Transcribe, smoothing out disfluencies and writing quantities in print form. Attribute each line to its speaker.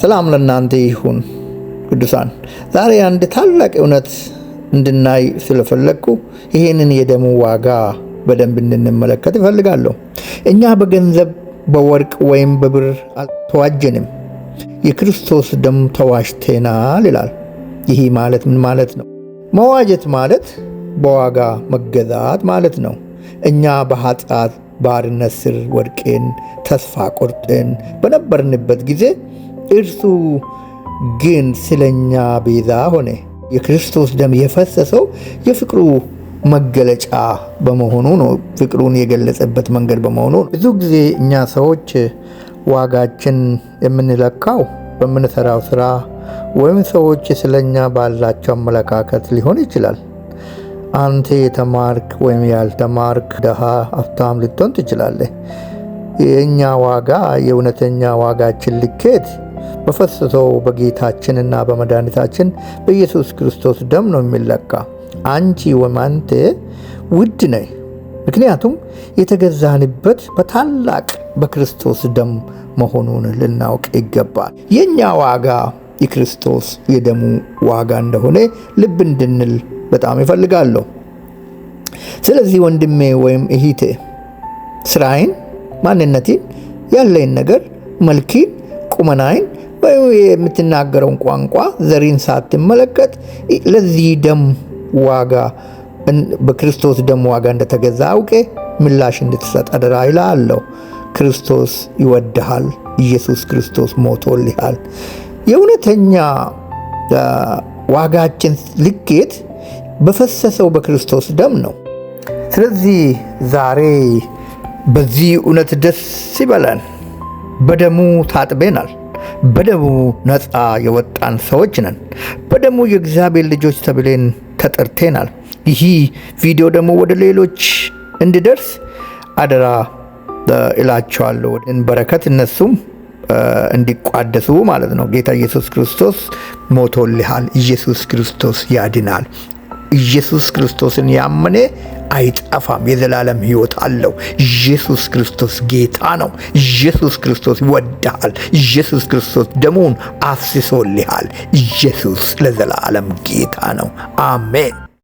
Speaker 1: ሰላም ለእናንተ ይሁን ቅዱሳን። ዛሬ አንድ ታላቅ እውነት እንድናይ ስለፈለግኩ ይህንን የደሙ ዋጋ በደንብ እንድንመለከት እፈልጋለሁ። እኛ በገንዘብ በወርቅ ወይም በብር አልተዋጀንም፣ የክርስቶስ ደም ተዋጅተናል ይላል። ይህ ማለት ምን ማለት ነው? መዋጀት ማለት በዋጋ መገዛት ማለት ነው። እኛ በኃጢአት ባርነት ስር ወድቀን ተስፋ ቆርጠን በነበርንበት ጊዜ እርሱ ግን ስለኛ ቤዛ ሆነ። የክርስቶስ ደም የፈሰሰው የፍቅሩ መገለጫ በመሆኑ ነው። ፍቅሩን የገለጸበት መንገድ በመሆኑ ነው። ብዙ ጊዜ እኛ ሰዎች ዋጋችን የምንለካው በምንሰራው ስራ ወይም ሰዎች ስለኛ ባላቸው አመለካከት ሊሆን ይችላል። አንተ የተማርክ ወይም ያልተማርክ፣ ደሃ ሀብታም ልትሆን ትችላለህ። የእኛ ዋጋ የእውነተኛ ዋጋችን ልኬት በፈሰሰው በጌታችንና በመድኃኒታችን በኢየሱስ ክርስቶስ ደም ነው የሚለካ። አንቺ ወይም አንተ ውድ ነህ፣ ምክንያቱም የተገዛንበት በታላቅ በክርስቶስ ደም መሆኑን ልናውቅ ይገባል። የእኛ ዋጋ የክርስቶስ የደሙ ዋጋ እንደሆነ ልብ እንድንል በጣም ይፈልጋለሁ። ስለዚህ ወንድሜ ወይም እህቴ ስራዬን፣ ማንነቴን፣ ያለኝ ነገር፣ መልኬን፣ ቁመናዬን ወይም የምትናገረውን ቋንቋ፣ ዘሬን ሳትመለከት ለዚህ ደም ዋጋ በክርስቶስ ደም ዋጋ እንደተገዛ አውቄ ምላሽ እንድትሰጥ አደራ ይላለሁ። ክርስቶስ ይወድሃል። ኢየሱስ ክርስቶስ ሞቶልሃል። የእውነተኛ ዋጋችን ልኬት በፈሰሰው በክርስቶስ ደም ነው። ስለዚህ ዛሬ በዚህ እውነት ደስ ይበለን። በደሙ ታጥበናል። በደሙ ነፃ የወጣን ሰዎች ነን። በደሙ የእግዚአብሔር ልጆች ተብለን ተጠርተናል። ይህ ቪዲዮ ደግሞ ወደ ሌሎች እንዲደርስ አደራ እላቸዋለሁ። በረከት እነሱም እንዲቋደሱ ማለት ነው። ጌታ ኢየሱስ ክርስቶስ ሞቶልሃል። ኢየሱስ ክርስቶስ ያድናል። ኢየሱስ ክርስቶስን ያመነ አይጠፋም፣ የዘላለም ሕይወት አለው። ኢየሱስ ክርስቶስ ጌታ ነው። ኢየሱስ ክርስቶስ ይወድሃል። ኢየሱስ ክርስቶስ ደሙን አፍስሶልሃል። ኢየሱስ ለዘላለም ጌታ ነው። አሜን።